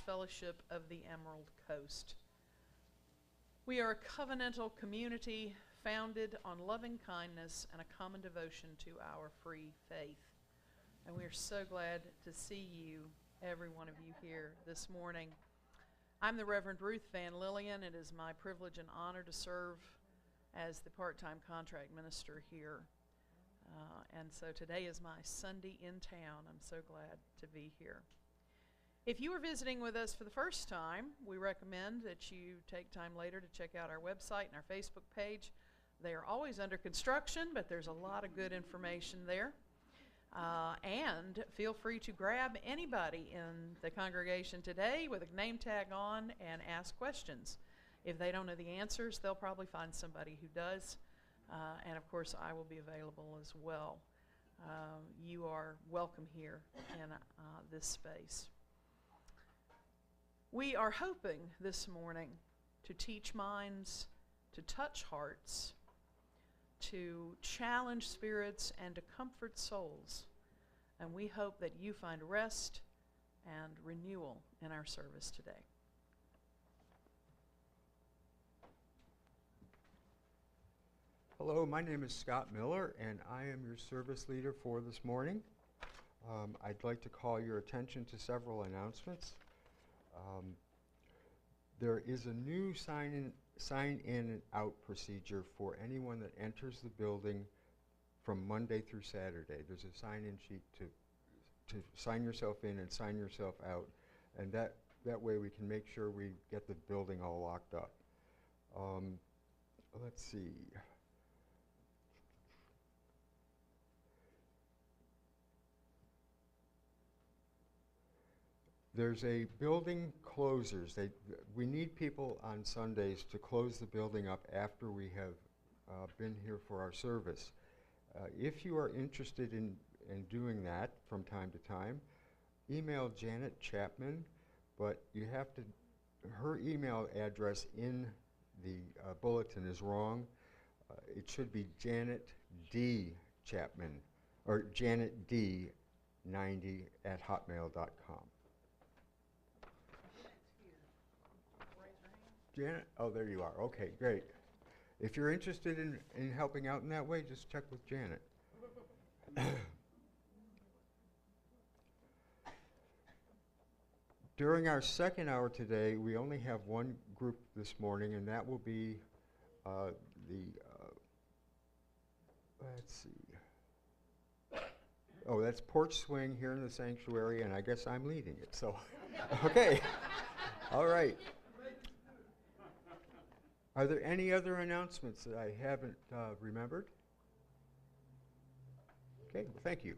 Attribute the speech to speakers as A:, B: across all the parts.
A: Fellowship of the Emerald Coast. We are a covenantal community founded on loving kindness and a common devotion to our free faith. And we are so glad to see you, every one of you here this morning. I'm the Reverend Ruth Van Lillian. It is my privilege and honor to serve as the part-time contract minister here. And so today is my Sunday in town. I'm so glad to be here. If you are visiting with us for the first time, we recommend that you take time later to check out our website and our Facebook page. They are always under construction, but there's a lot of good information there. And feel free to grab anybody in the congregation today with a name tag on and ask questions. If they don't know the answers, they'll probably find somebody who does. And of course, I will be available as well. You are welcome here in this space. We are hoping this morning to teach minds, to touch hearts, to challenge spirits, and to comfort souls. And we hope that you find rest and renewal in our service today.
B: Hello, my name is Scott Miller, and I am your service leader for this morning. I'd like to call your attention to several announcements. There is a new sign in and out procedure for anyone that enters the building from Monday through Saturday. There's a sign-in sheet to sign yourself in and sign yourself out, and that way we can make sure we get the building all locked up. Let's see. There's a building closers. We need people on Sundays to close the building up after we have been here for our service. If you are interested in doing that from time to time, email Janet Chapman, but you have to, her email address in the bulletin is wrong. It should be Janet D. Chapman, or janetd90@hotmail.com. Janet? Oh, there you are. Okay, great. If you're interested in helping out in that way, just check with Janet. During our second hour today, we only have one group this morning, and that will be let's see. Oh, that's Porch Swing here in the sanctuary, and I guess I'm leading it, so, okay. All right. Are there any other announcements that I haven't remembered? Okay, well, thank you.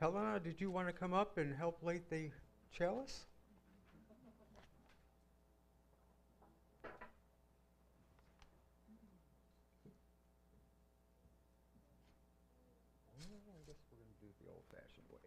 B: Helena, did you want to come up and help light the chalice? Well, I guess we're going to do it the old-fashioned way.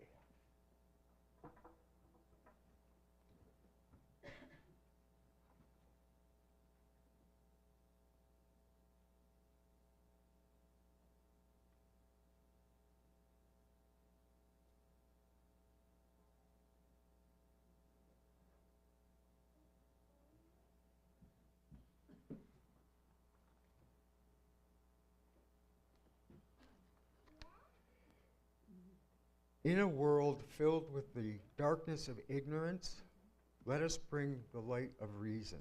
B: In a world filled with the darkness of ignorance, let us bring the light of reason.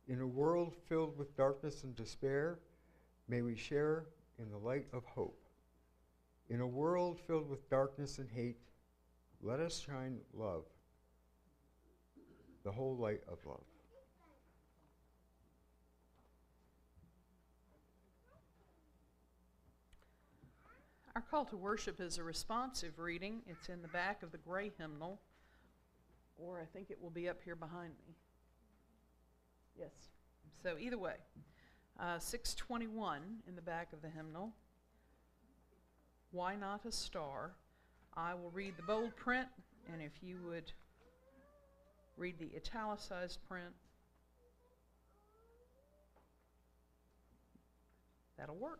B: In a world filled with darkness and despair, may we share in the light of hope. In a world filled with darkness and hate, let us shine love, the whole light of love.
A: Our call to worship is a responsive reading. It's in the back of the gray hymnal, or I think it will be up here behind me. Yes. So either way, 621 in the back of the hymnal. Why not a star? I will read the bold print, and if you would read the italicized print, that'll work.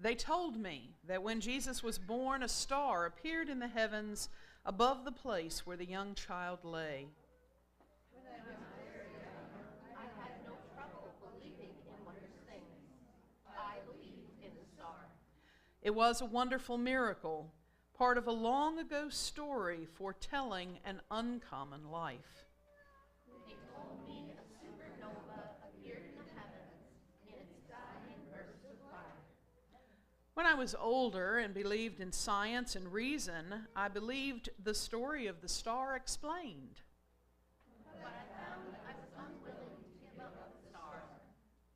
A: They told me that when Jesus was born, a star appeared in the heavens above the place where the young child lay.
C: When I was very young, I had no trouble believing in wondrous things. I believed in the star.
A: It was a wonderful miracle, part of a long ago story foretelling an uncommon life.
C: They told me a supernova appeared in the heavens in its dying burst of fire.
A: When I was older and believed in science and reason, I believed the story of the star explained.
C: But I found I was unwilling to give up the star,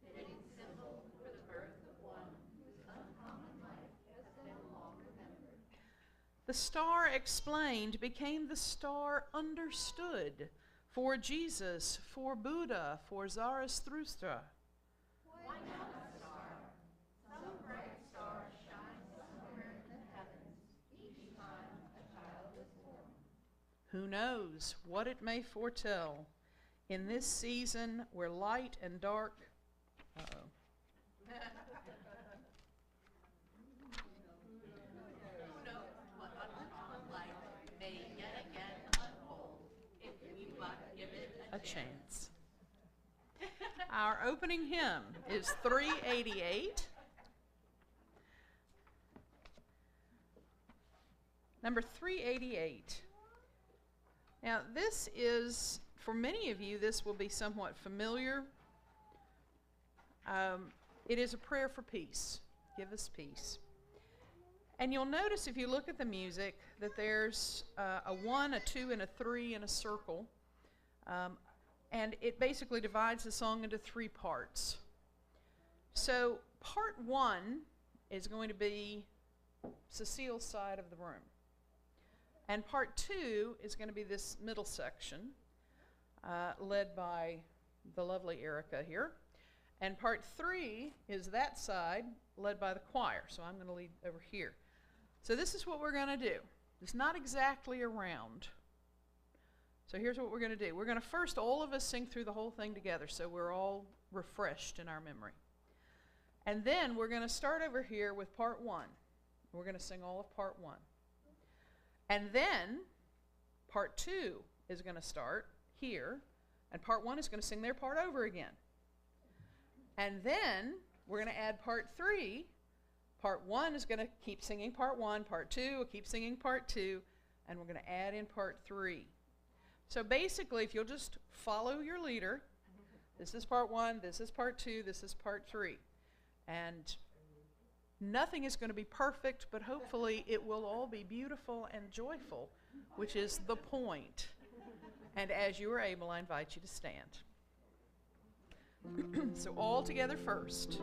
C: fitting symbol for the birth of one whose uncommon life has been long remembered.
A: The star explained became the star understood for Jesus, for Buddha, for Zarathustra.
C: Why not a star? Some bright star shines somewhere in the heavens each time a child is born.
A: Who knows what it may foretell in this season where light and dark. Uh-oh.
C: Who knows what uncommon life may yet again unfold if we but give it
A: A chance. Our opening hymn is 388. Number 388. Now, this is, for many of you, this will be somewhat familiar. It is a prayer for peace. Give us peace. And you'll notice if you look at the music that there's a 1, a 2, and a 3 in a circle. And it basically divides the song into 3 parts. So part 1 is going to be Cecile's side of the room. And part 2 is going to be this middle section, led by the lovely Erica here. And part 3 is that side, led by the choir. So I'm going to lead over here. So this is what we're going to do. It's not exactly a round. So here's what we're going to do. We're going to first, all of us sing through the whole thing together so we're all refreshed in our memory. And then we're going to start over here with part 1. We're going to sing all of part 1. And then part 2 is going to start here, and part 1 is going to sing their part over again. And then we're going to add part 3. Part 1 is going to keep singing part 1, part 2 will keep singing part 2, and we're going to add in part 3. So basically, if you'll just follow your leader, this is part 1, this is part 2, this is part 3. And nothing is going to be perfect, but hopefully it will all be beautiful and joyful, which is the point. And as you are able, I invite you to stand. So all together first.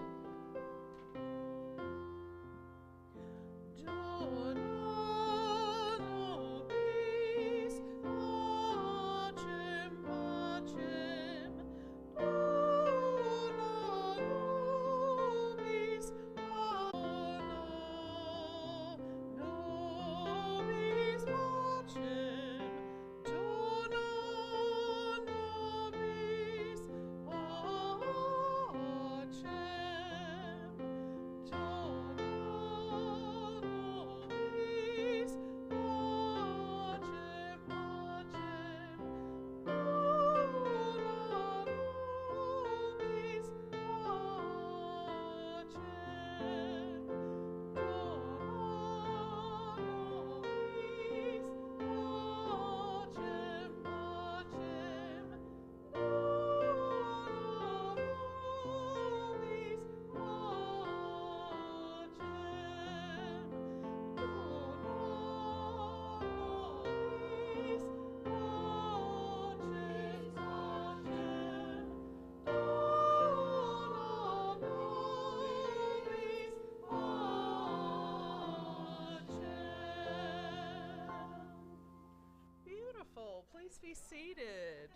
A: wonderful. Please be seated.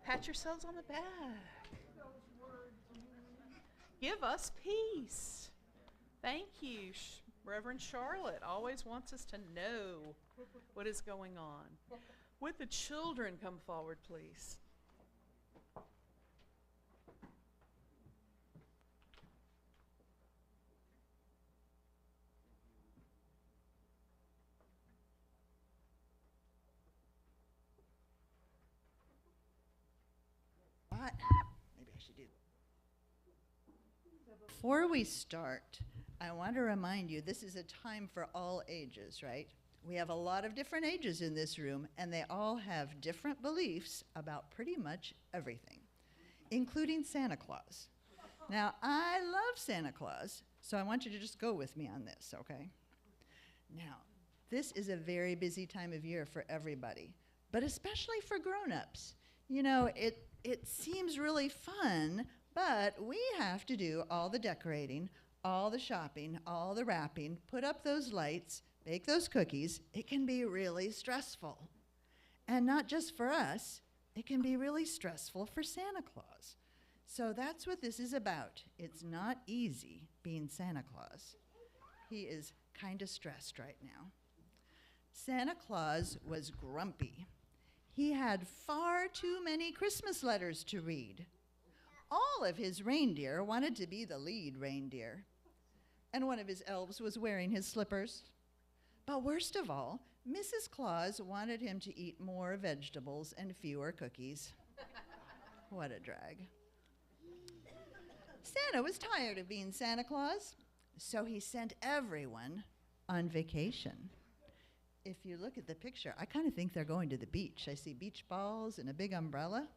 A: Pat yourselves on the back. Give us peace. Thank you. Reverend Charlotte always wants us to know what is going on. Would the children come forward, please?
D: What? Maybe I should do. Before we start, I want to remind you this is a time for all ages, right? We have a lot of different ages in this room, and they all have different beliefs about pretty much everything, including Santa Claus. Now, I love Santa Claus, so I want you to just go with me on this, okay? Now, this is a very busy time of year for everybody, but especially for grown-ups. You know, it seems really fun, but we have to do all the decorating, all the shopping, all the wrapping, put up those lights, bake those cookies. It can be really stressful. And not just for us, it can be really stressful for Santa Claus. So that's what this is about. It's not easy being Santa Claus. He is kind of stressed right now. Santa Claus was grumpy. He had far too many Christmas letters to read. All of his reindeer wanted to be the lead reindeer. And one of his elves was wearing his slippers. But worst of all, Mrs. Claus wanted him to eat more vegetables and fewer cookies. What a drag. Santa was tired of being Santa Claus, so he sent everyone on vacation. If you look at the picture, I kind of think they're going to the beach. I see beach balls and a big umbrella.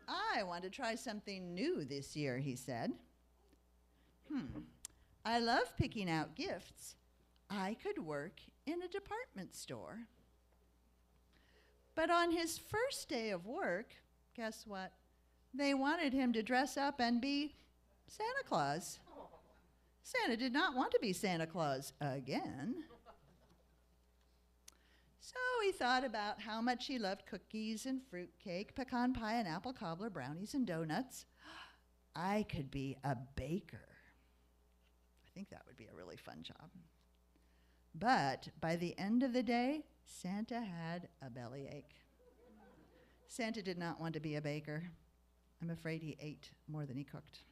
D: I want to try something new this year, he said. I love picking out gifts. I could work in a department store. But on his first day of work, guess what? They wanted him to dress up and be Santa Claus. Santa did not want to be Santa Claus again. So he thought about how much he loved cookies and fruitcake, pecan pie and apple cobbler, brownies and donuts. I could be a baker. I think that would be a really fun job. But by the end of the day, Santa had a bellyache. Santa did not want to be a baker. I'm afraid he ate more than he cooked.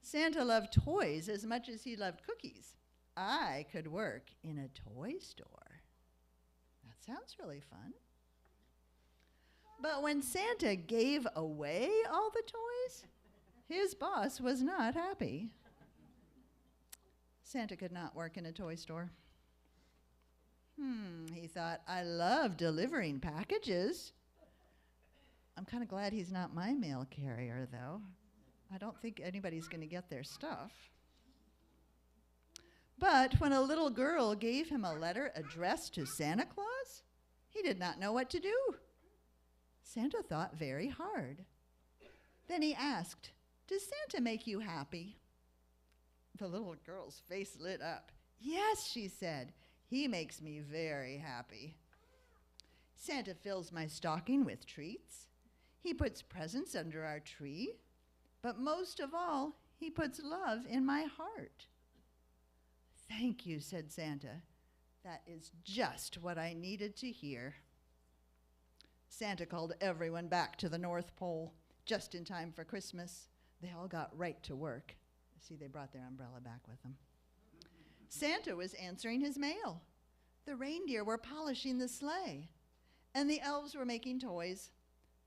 D: Santa loved toys as much as he loved cookies. I could work in a toy store. That sounds really fun. But when Santa gave away all the toys, his boss was not happy. Santa could not work in a toy store. He thought, I love delivering packages. I'm kind of glad he's not my mail carrier, though. I don't think anybody's going to get their stuff. But when a little girl gave him a letter addressed to Santa Claus, he did not know what to do. Santa thought very hard. Then he asked, does Santa make you happy? The little girl's face lit up. Yes, she said, he makes me very happy. Santa fills my stocking with treats. He puts presents under our tree. But most of all, he puts love in my heart. Thank you, said Santa. That is just what I needed to hear. Santa called everyone back to the North Pole just in time for Christmas. They all got right to work. See, they brought their umbrella back with them. Santa was answering his mail. The reindeer were polishing the sleigh, and the elves were making toys.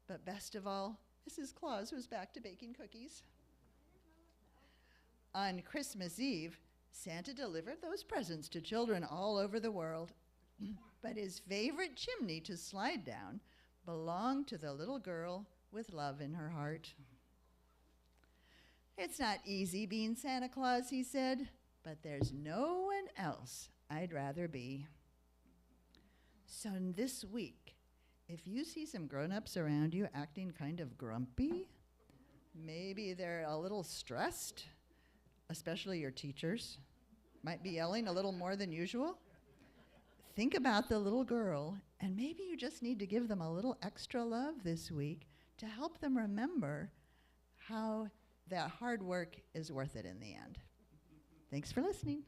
D: But best of all, Mrs. Claus was back to baking cookies. On Christmas Eve, Santa delivered those presents to children all over the world. But his favorite chimney to slide down belonged to the little girl with love in her heart. It's not easy being Santa Claus, he said, but there's no one else I'd rather be. So this week, if you see some grown-ups around you acting kind of grumpy, maybe they're a little stressed, especially your teachers, might be yelling a little more than usual, think about the little girl, and maybe you just need to give them a little extra love this week to help them remember how that hard work is worth it in the end. Thanks for listening.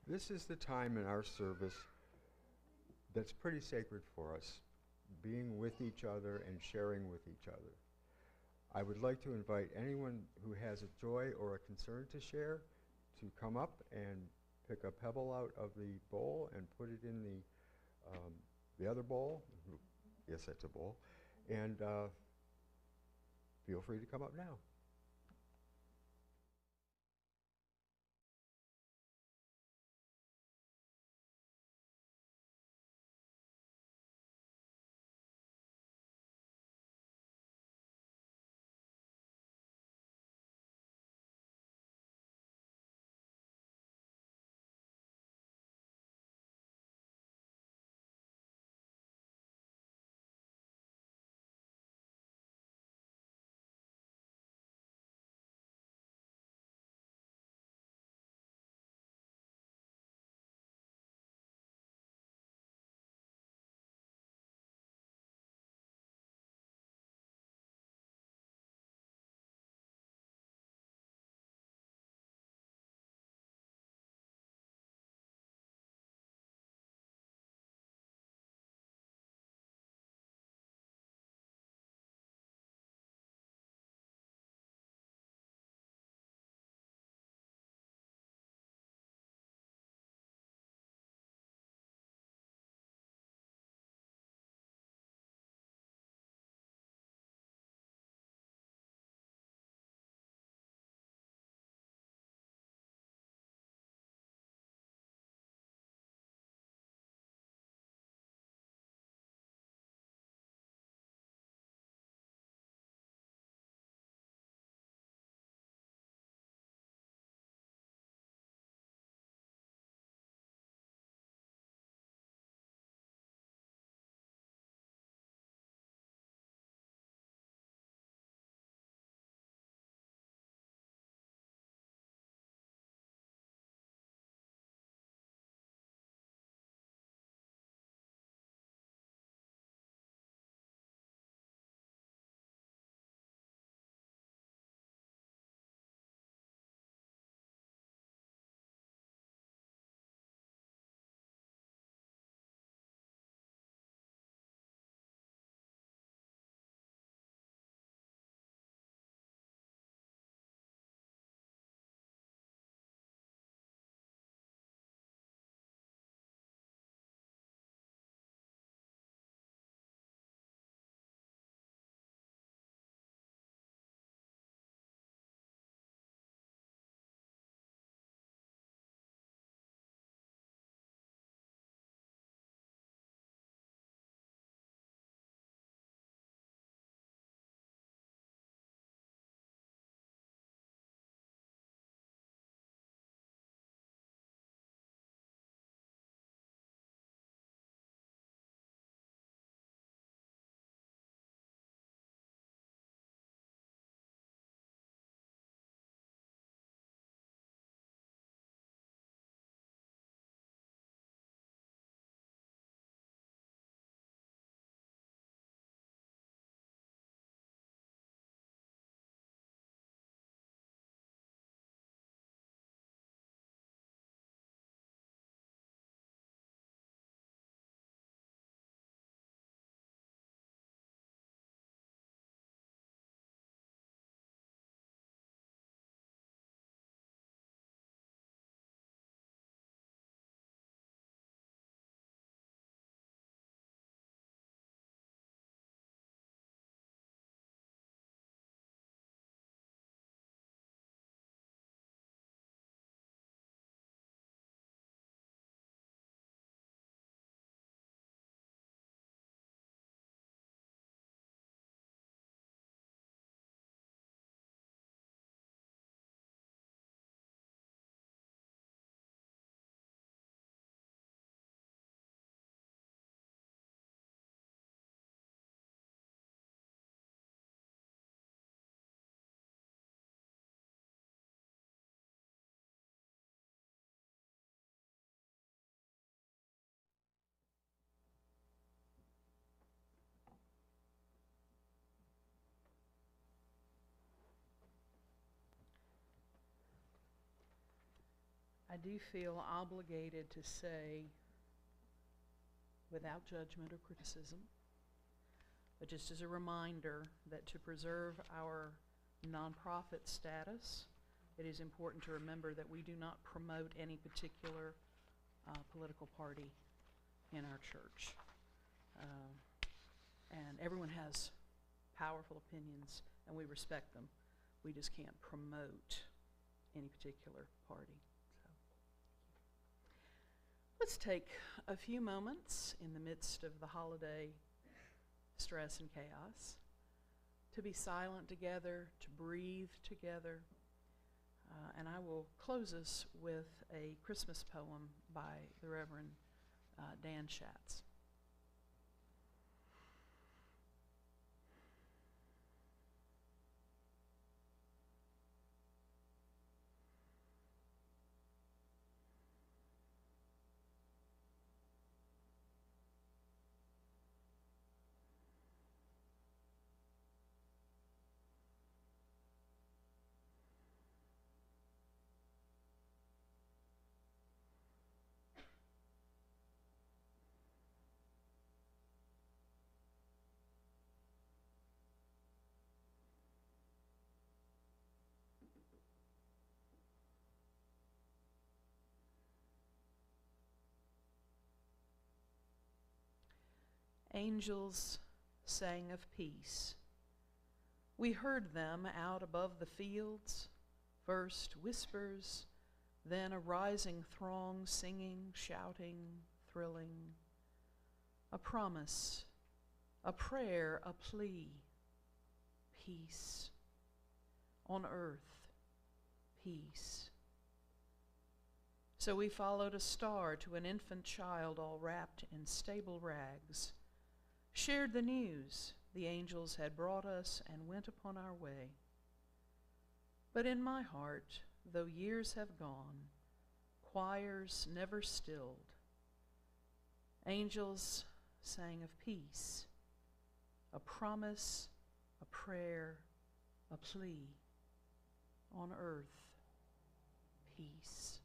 B: This is the time in our service that's pretty sacred for us, being with each other and sharing with each other. I would like to invite anyone who has a joy or a concern to share to come up and pick a pebble out of the bowl and put it in the other bowl. Yes, that's a bowl. And feel free to come up now.
A: I do feel obligated to say, without judgment or criticism, but just as a reminder that to preserve our nonprofit status, it is important to remember that we do not promote any particular political party in our church. And everyone has powerful opinions, and we respect them. We just can't promote any particular party. So, let's take a few moments in the midst of the holiday stress and chaos to be silent together, to breathe together. And I will close us with a Christmas poem by the Reverend Dan Schatz. Angels sang of peace. We heard them out above the fields, first whispers, then a rising throng singing, shouting, thrilling. A promise, a prayer, a plea. Peace. On earth, peace. So we followed a star to an infant child all wrapped in stable rags, shared the news the angels had brought us, and went upon our way. But in my heart, though years have gone, choirs never stilled. Angels sang of peace, a promise, a prayer, a plea. On earth, peace.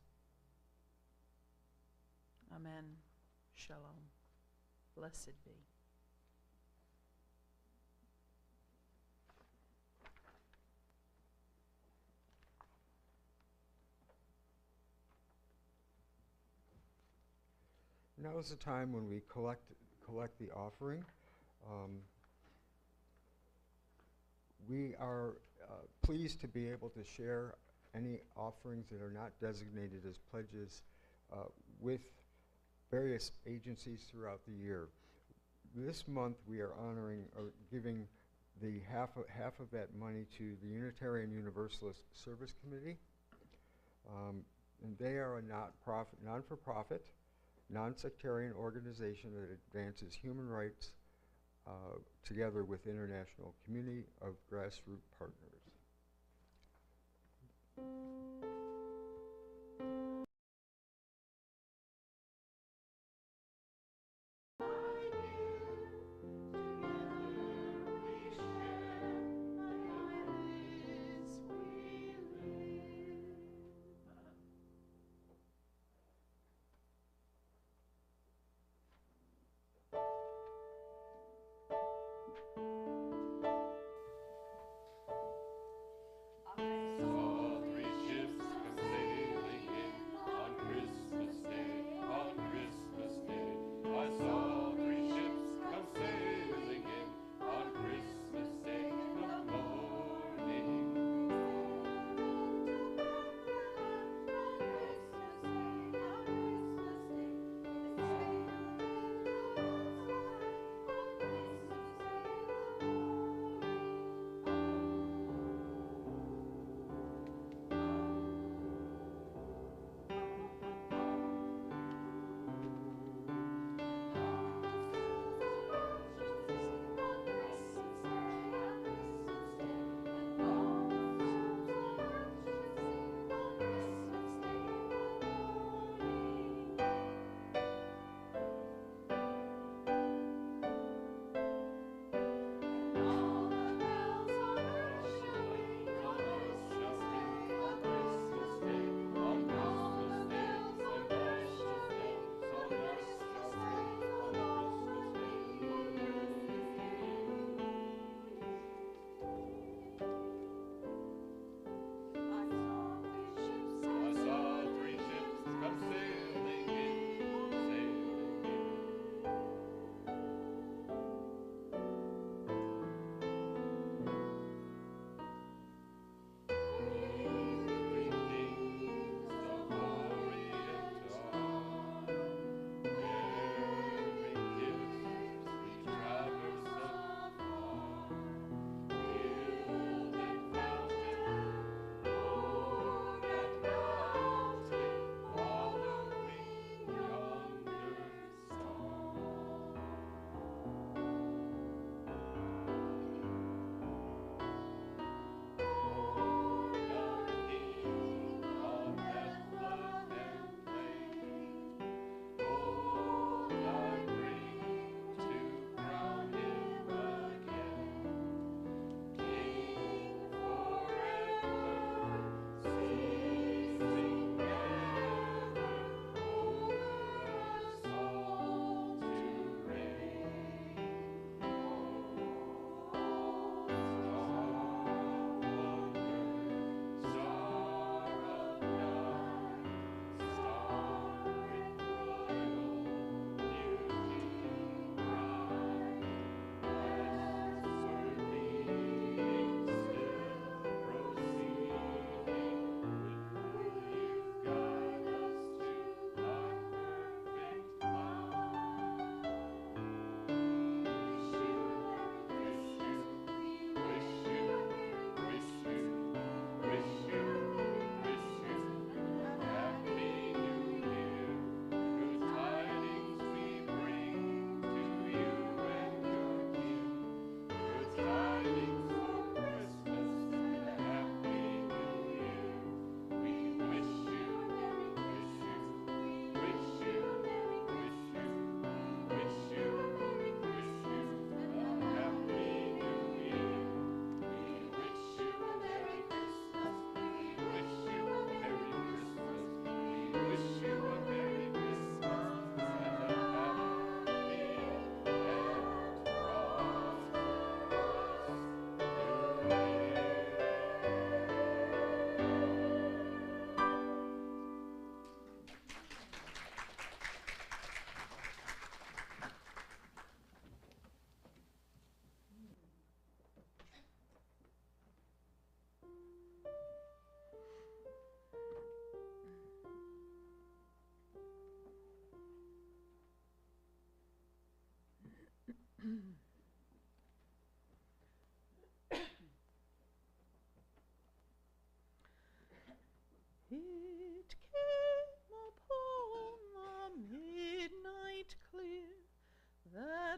A: Amen. Shalom. Blessed be.
B: Now is the time when we collect the offering. We are pleased to be able to share any offerings that are not designated as pledges with various agencies throughout the year. This month we are honoring or giving the half of that money to the Unitarian Universalist Service Committee. And they are a non-for-profit, non-sectarian organization that advances human rights together with international community of grassroots partners.
E: Saw three ships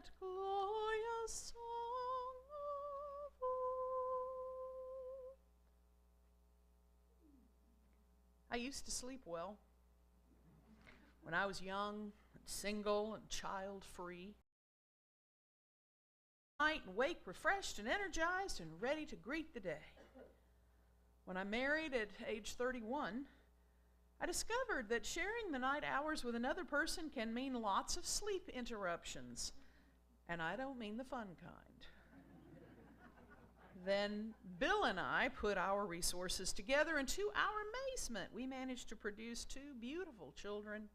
A: that glorious song of old. I used to sleep well when I was young, and single, and child-free. Night and wake refreshed and energized and ready to greet the day. When I married at age 31, I discovered that sharing the night hours with another person can mean lots of sleep interruptions, and I don't mean the fun kind. Then Bill and I put our resources together, and to our amazement, we managed to produce 2 beautiful children.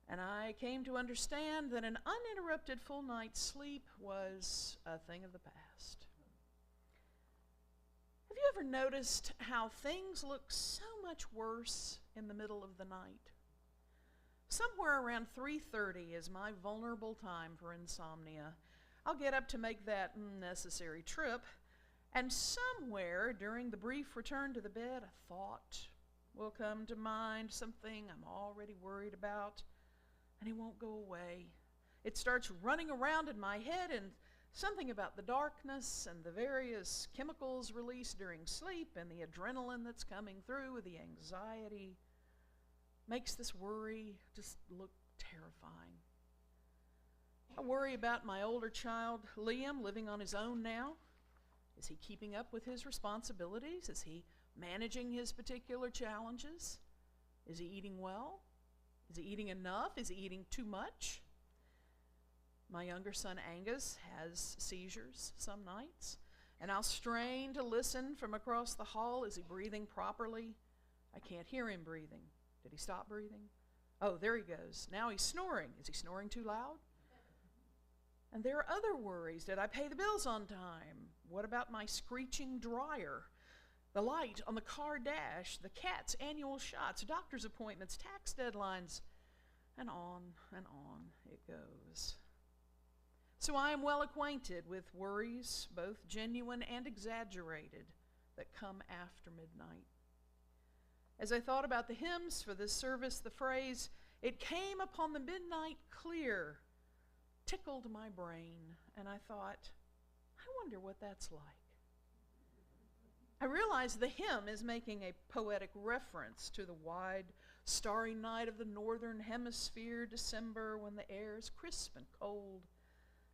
A: And I came to understand that an uninterrupted full night's sleep was a thing of the past. Have you ever noticed how things look so much worse in the middle of the night? Somewhere around 3:30 is my vulnerable time for insomnia. I'll get up to make that necessary trip, and somewhere during the brief return to the bed, a thought will come to mind, something I'm already worried about, and it won't go away. It starts running around in my head, and something about the darkness and the various chemicals released during sleep and the adrenaline that's coming through with the anxiety makes this worry just look terrifying. I worry about my older child, Liam, living on his own now. Is he keeping up with his responsibilities? Is he managing his particular challenges? Is he eating well? Is he eating enough? Is he eating too much? My younger son Angus has seizures some nights, and I'll strain to listen from across the hall. Is he breathing properly? I can't hear him breathing. Did he stop breathing? Oh, there he goes. Now he's snoring. Is he snoring too loud? And there are other worries. Did I pay the bills on time? What about my screeching dryer? The light on the car dash, the cat's annual shots, doctor's appointments, tax deadlines, and on it goes. So I am well acquainted with worries, both genuine and exaggerated, that come after midnight. As I thought about the hymns for this service, the phrase, "It came upon the midnight clear," tickled my brain, and I thought, I wonder what that's like. I realized the hymn is making a poetic reference to the wide, starry night of the northern hemisphere, December, when the air is crisp and cold,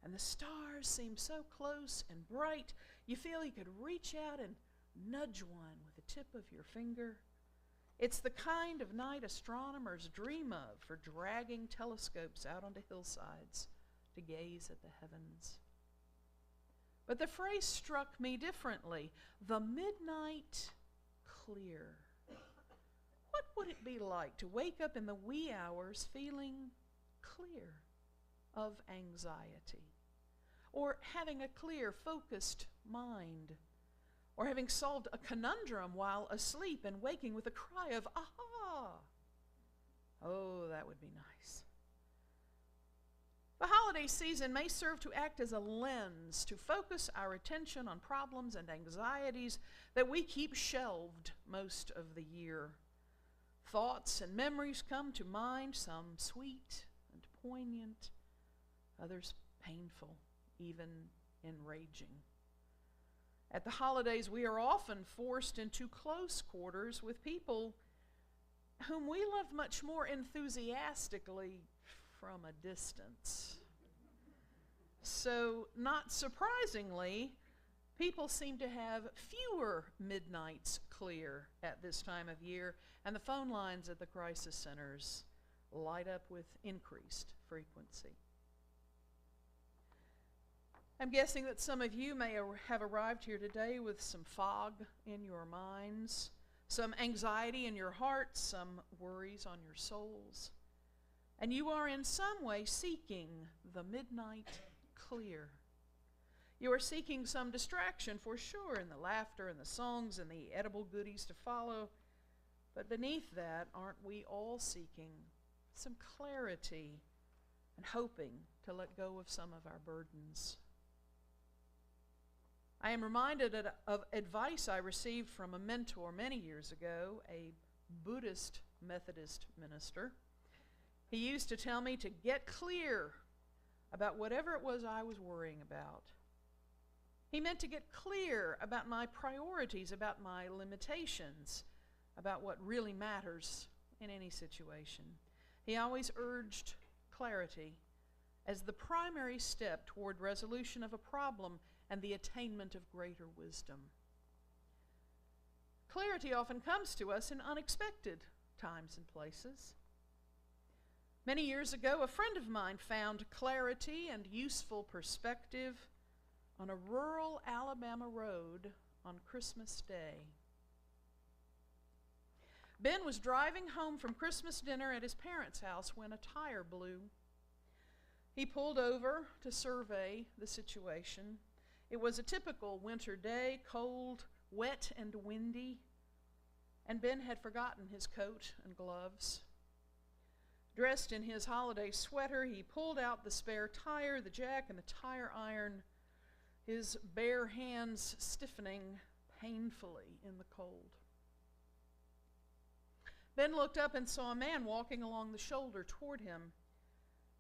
A: and the stars seem so close and bright, you feel you could reach out and nudge one with the tip of your finger. It's the kind of night astronomers dream of for dragging telescopes out onto hillsides to gaze at the heavens. But the phrase struck me differently. The midnight clear. What would it be like to wake up in the wee hours feeling clear of anxiety? Or having a clear, focused mind? Or having solved a conundrum while asleep and waking with a cry of aha? Oh, that would be nice. The holiday season may serve to act as a lens to focus our attention on problems and anxieties that we keep shelved most of the year. Thoughts and memories come to mind, some sweet and poignant, others painful, even enraging. At the holidays, we are often forced into close quarters with people whom we love much more enthusiastically from a distance. So, not surprisingly, people seem to have fewer midnights clear at this time of year, and the phone lines at the crisis centers light up with increased frequency. I'm guessing that some of you may have arrived here today with some fog in your minds, some anxiety in your hearts, some worries on your souls. And you are in some way seeking the midnight clear. You are seeking some distraction for sure in the laughter and the songs and the edible goodies to follow. But beneath that, aren't we all seeking some clarity and hoping to let go of some of our burdens? I am reminded of advice I received from a mentor many years ago, a Buddhist Methodist minister. He used to tell me to get clear about whatever it was I was worrying about. He meant to get clear about my priorities, about my limitations, about what really matters in any situation. He always urged clarity as the primary step toward resolution of a problem and the attainment of greater wisdom. Clarity often comes to us in unexpected times and places. Many years ago, a friend of mine found clarity and useful perspective on a rural Alabama road on Christmas Day. Ben was driving home from Christmas dinner at his parents' house when a tire blew. He pulled over to survey the situation. It was a typical winter day, cold, wet, and windy, and Ben had forgotten his coat and gloves. Dressed in his holiday sweater, he pulled out the spare tire, the jack, and the tire iron, his bare hands stiffening painfully in the cold. Ben looked up and saw a man walking along the shoulder toward him.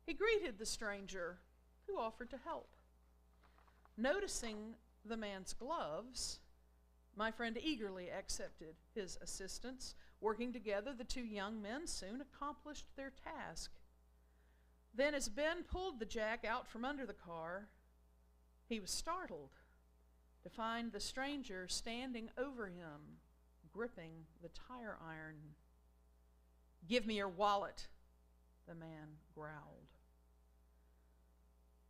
A: He greeted the stranger, who offered to help. Noticing the man's gloves, my friend eagerly accepted his assistance. Working together, the two young men soon accomplished their task. Then, as Ben pulled the jack out from under the car, he was startled to find the stranger standing over him, gripping the tire iron. "Give me your wallet," the man growled.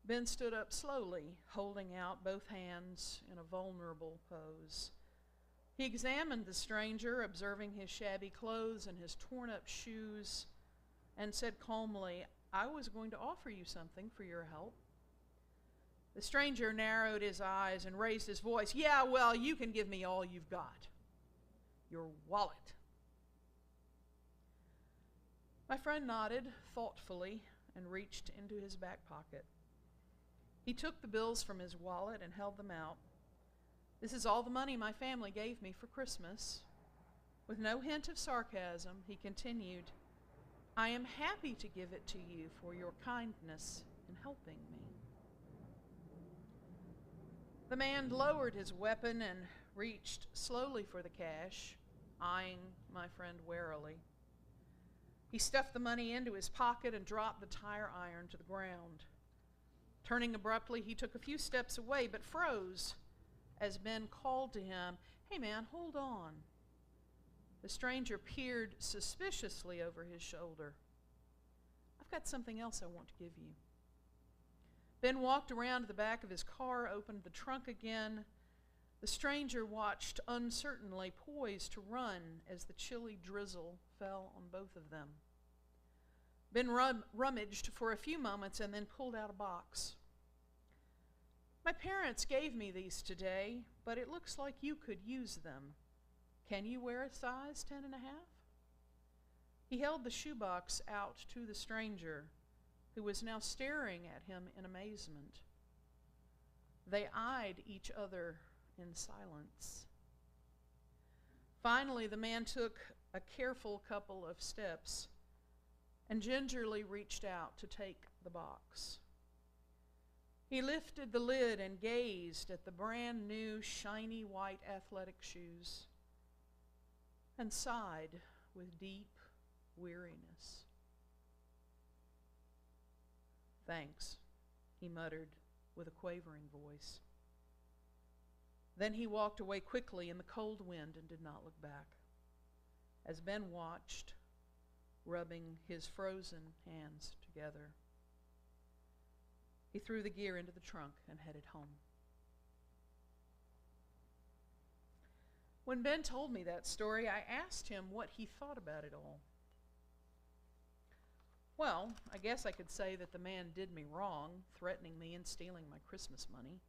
A: Ben stood up slowly, holding out both hands in a vulnerable pose. He examined the stranger, observing his shabby clothes and his torn-up shoes, and said calmly, "I was going to offer you something for your help." The stranger narrowed his eyes and raised his voice. "Yeah, well, you can give me all you've got. Your wallet." My friend nodded thoughtfully and reached into his back pocket. He took the bills from his wallet and held them out. "This is all the money my family gave me for Christmas." With no hint of sarcasm, he continued, "I am happy to give it to you for your kindness in helping me." The man lowered his weapon and reached slowly for the cash, eyeing my friend warily. He stuffed the money into his pocket and dropped the tire iron to the ground. Turning abruptly, he took a few steps away, but froze as Ben called to him, "Hey man, hold on." The stranger peered suspiciously over his shoulder. "I've got something else I want to give you." Ben walked around to the back of his car, opened the trunk again. The stranger watched uncertainly, poised to run as the chilly drizzle fell on both of them. Ben rummaged for a few moments and then pulled out a box. "My parents gave me these today, but it looks like you could use them. Can you wear a size 10.5? He held the shoebox out to the stranger, who was now staring at him in amazement. They eyed each other in silence. Finally, the man took a careful couple of steps and gingerly reached out to take the box. He lifted the lid and gazed at the brand new shiny white athletic shoes and sighed with deep weariness. "Thanks," he muttered with a quavering voice. Then he walked away quickly in the cold wind and did not look back. As Ben watched, rubbing his frozen hands together, he threw the gear into the trunk and headed home. When Ben told me that story, I asked him what he thought about it all. "Well, I guess I could say that the man did me wrong, threatening me and stealing my Christmas money.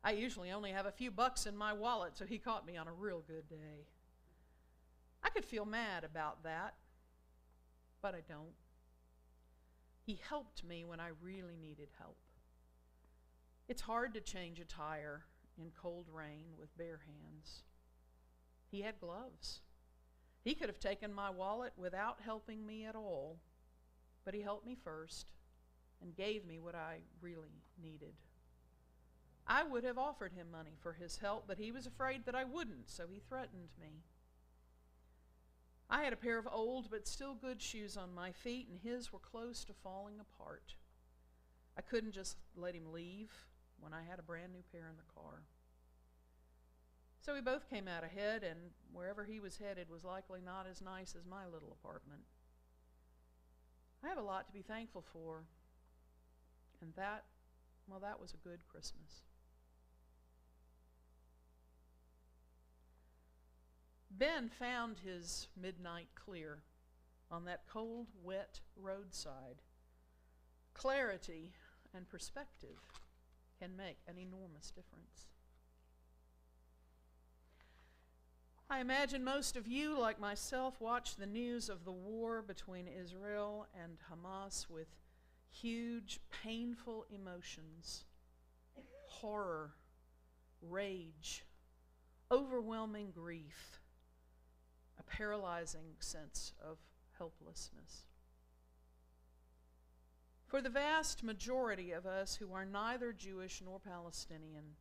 A: I usually only have a few bucks in my wallet, so he caught me on a real good day. I could feel mad about that, but I don't. He helped me when I really needed help. It's hard to change a tire in cold rain with bare hands. He had gloves. He could have taken my wallet without helping me at all, but he helped me first, and gave me what I really needed. I would have offered him money for his help, but he was afraid that I wouldn't, so he threatened me. I had a pair of old but still good shoes on my feet, and his were close to falling apart. I couldn't just let him leave when I had a brand new pair in the car. So we both came out ahead, and wherever he was headed was likely not as nice as my little apartment. I have a lot to be thankful for, and that was a good Christmas. Ben found his midnight clear on that cold, wet roadside. Clarity and perspective can make an enormous difference. I imagine most of you, like myself, watch the news of the war between Israel and Hamas with huge, painful emotions, horror, rage, overwhelming grief, a paralyzing sense of helplessness. For the vast majority of us who are neither Jewish nor Palestinian,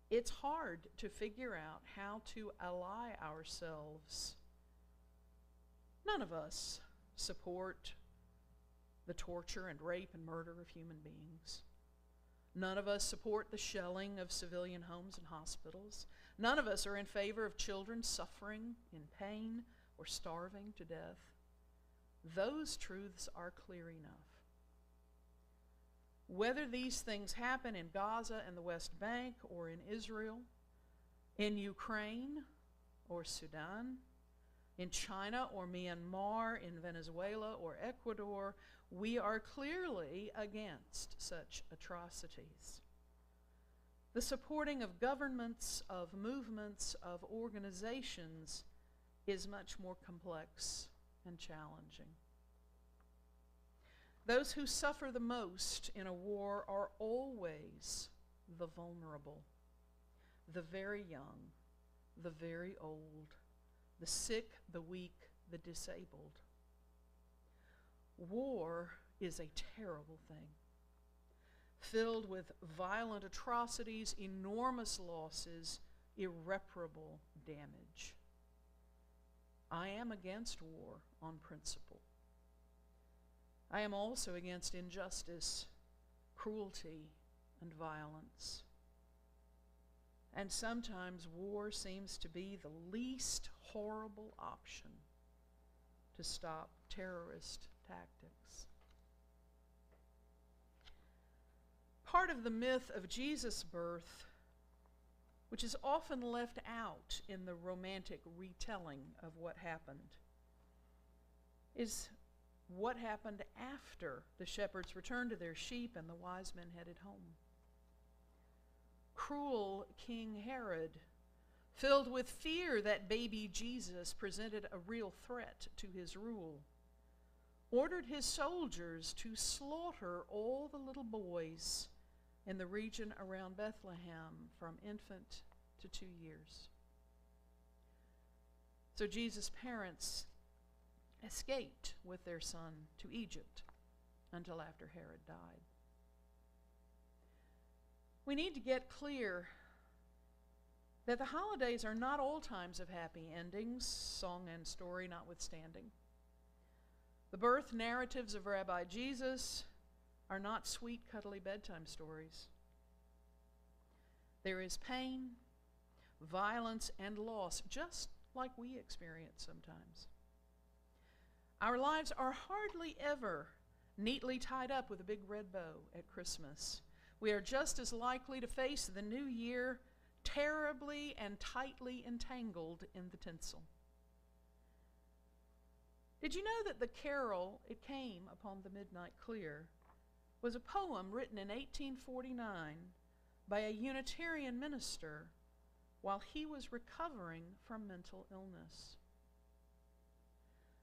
A: it's hard to figure out how to ally ourselves. None of us support the torture and rape and murder of human beings. None of us support the shelling of civilian homes and hospitals. None of us are in favor of children suffering in pain or starving to death. Those truths are clear enough. Whether these things happen in Gaza and the West Bank, or in Israel, in Ukraine or Sudan, in China or Myanmar, in Venezuela or Ecuador, we are clearly against such atrocities. The supporting of governments, of movements, of organizations is much more complex and challenging. Those who suffer the most in a war are always the vulnerable, the very young, the very old, the sick, the weak, the disabled. War is a terrible thing, filled with violent atrocities, enormous losses, irreparable damage. I am against war on principle. I am also against injustice, cruelty, and violence. And sometimes war seems to be the least horrible option to stop terrorist tactics. Part of the myth of Jesus' birth, which is often left out in the romantic retelling of what happened, is what happened after the shepherds returned to their sheep and the wise men headed home. Cruel King Herod, filled with fear that baby Jesus presented a real threat to his rule, ordered his soldiers to slaughter all the little boys in the region around Bethlehem from infant to 2 years. So Jesus' parents escaped with their son to Egypt until after Herod died. We need to get clear that the holidays are not all times of happy endings, song and story notwithstanding. The birth narratives of Rabbi Jesus are not sweet, cuddly bedtime stories. There is pain, violence, and loss, just like we experience sometimes. Our lives are hardly ever neatly tied up with a big red bow at Christmas. We are just as likely to face the new year terribly and tightly entangled in the tinsel. Did you know that the carol, "It Came Upon the Midnight Clear," was a poem written in 1849 by a Unitarian minister while he was recovering from mental illness?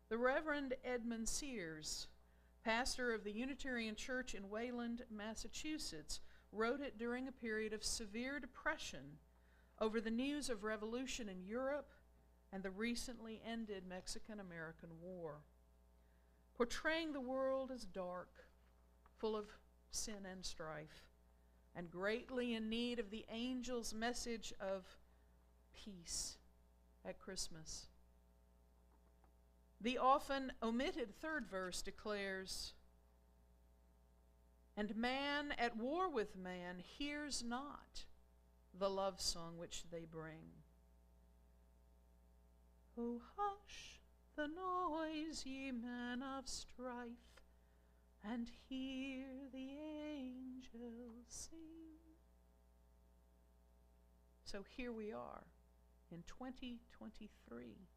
A: The Reverend Edmund Sears, pastor of the Unitarian Church in Wayland, Massachusetts, wrote it during a period of severe depression over the news of revolution in Europe and the recently ended Mexican-American War. Portraying the world as dark, full of sin and strife, and greatly in need of the angel's message of peace at Christmas. The often omitted third verse declares, "And man at war with man hears not the love song which they bring. Oh, hush the noise, ye men of strife, and hear the angels sing." So here we are in 2023,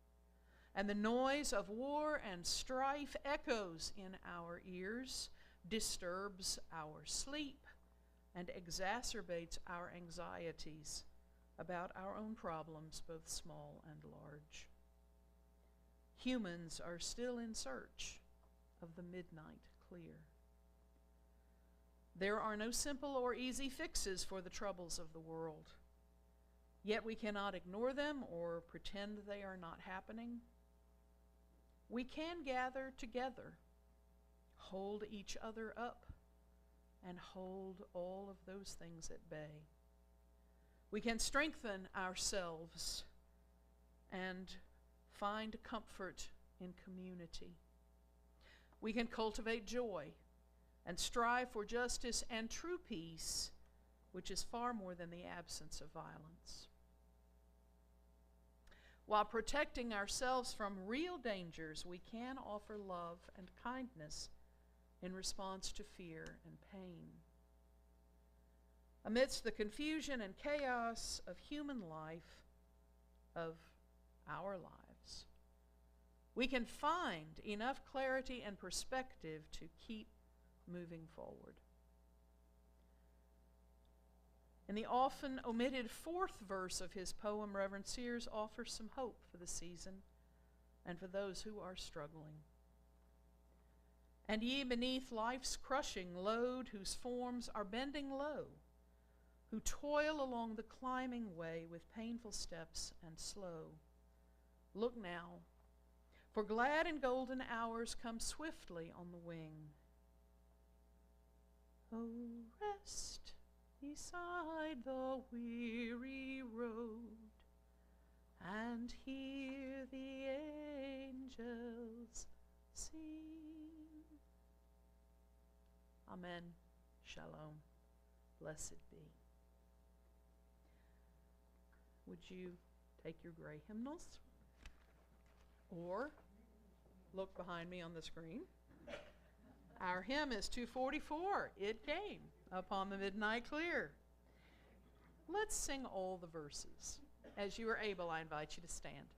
A: and the noise of war and strife echoes in our ears, disturbs our sleep, and exacerbates our anxieties about our own problems, both small and large. Humans are still in search of the midnight clear. There are no simple or easy fixes for the troubles of the world, yet we cannot ignore them or pretend they are not happening. We can gather together, hold each other up, and hold all of those things at bay. We can strengthen ourselves and find comfort in community. We can cultivate joy and strive for justice and true peace, which is far more than the absence of violence. While protecting ourselves from real dangers, we can offer love and kindness in response to fear and pain. Amidst the confusion and chaos of human life, of our lives, we can find enough clarity and perspective to keep moving forward. In the often omitted fourth verse of his poem, Reverend Sears offers some hope for the season and for those who are struggling. "And ye beneath life's crushing load, whose forms are bending low, who toil along the climbing way with painful steps and slow, look now, for glad and golden hours come swiftly on the wing. Oh, rest beside the weary road, and hear the angels sing." Amen. Shalom. Blessed be. Would you take your gray hymnals or look behind me on the screen? Our hymn is 244, "It Came Upon the Midnight Clear." Let's sing all the verses. As you are able, I invite you to stand.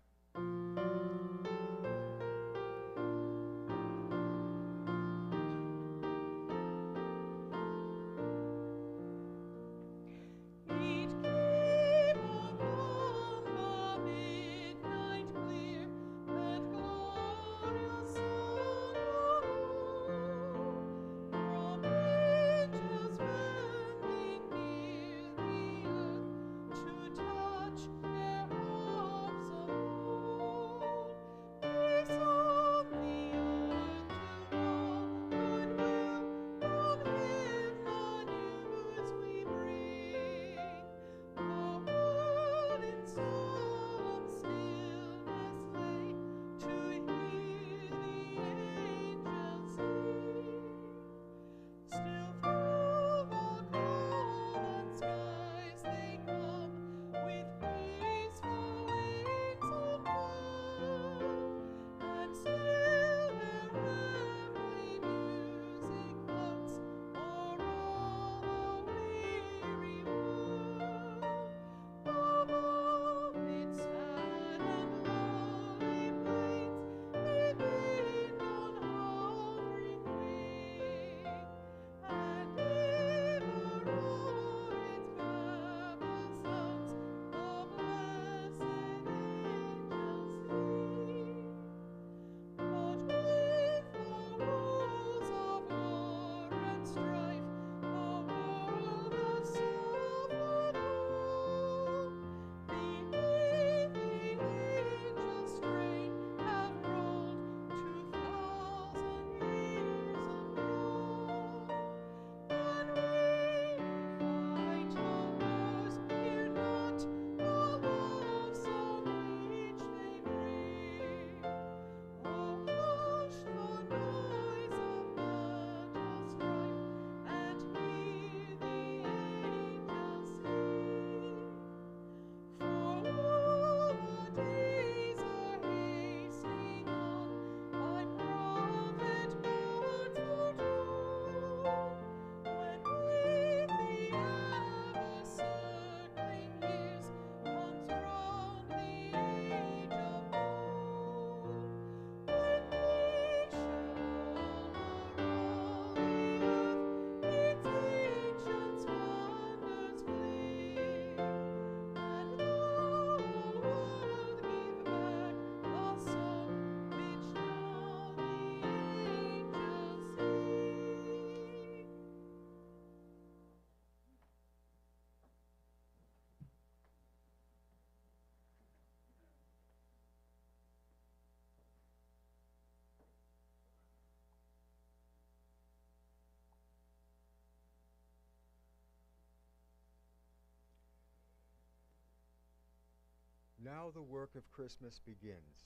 B: Now the work of Christmas begins.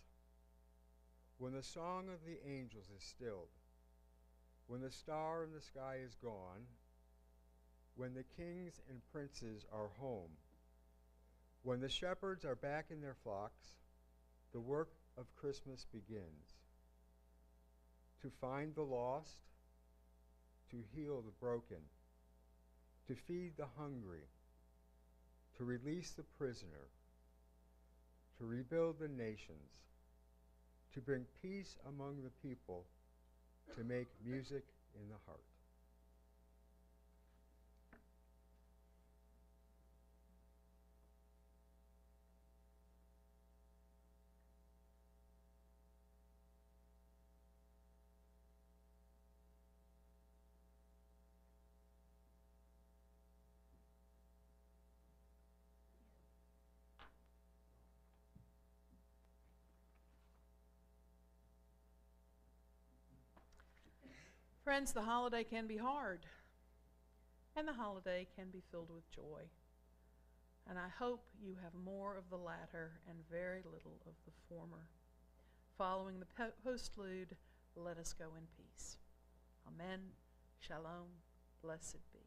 B: When the song of the angels is stilled, when the star in the sky is gone, when the kings and princes are home, when the shepherds are back in their flocks, the work of Christmas begins. To find the lost, to heal the broken, to feed the hungry, to release the prisoner, to rebuild the nations, to bring peace among the people, to make music in the heart.
A: Friends, the holiday can be hard, and the holiday can be filled with joy. And I hope you have more of the latter and very little of the former. Following the postlude, let us go in peace. Amen. Shalom. Blessed be.